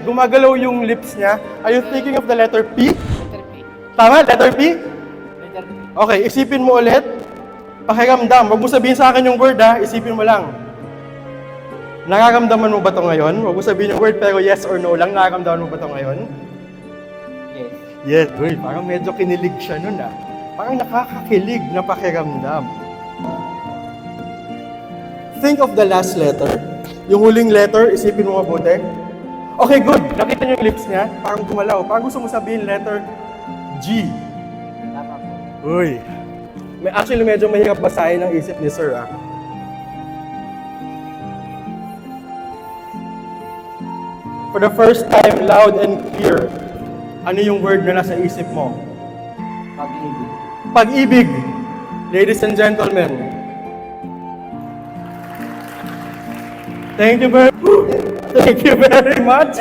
gumagalaw yung lips niya. Are you thinking of the letter P? Letter P. Tama? Letter P? Letter P. Okay, isipin mo ulit. Pakiramdam. Huwag mo sabihin sa akin yung word ha. Isipin mo lang. Nararamdaman mo ba ito ngayon? Huwag mo sabihin yung word pero yes or no lang. Nararamdaman mo ba ito ngayon? Yes. Yes. Uy, parang medyo kinilig siya nun ah. Parang nakakakilig na pakiramdam. Think of the last letter. Yung huling letter, isipin mo mabuti. Okay, good. Nakita niyo yung lips niya? Parang gumalaw. Parang gusto mo sabihin letter G. Tama po. Uy. Actually, medyo mahirap basahin ang isip ni Sir ah. For the first time, loud and clear, ano yung word na nasa isip mo? Pag-ibig. Pag-ibig. Ladies and gentlemen. Thank you very much.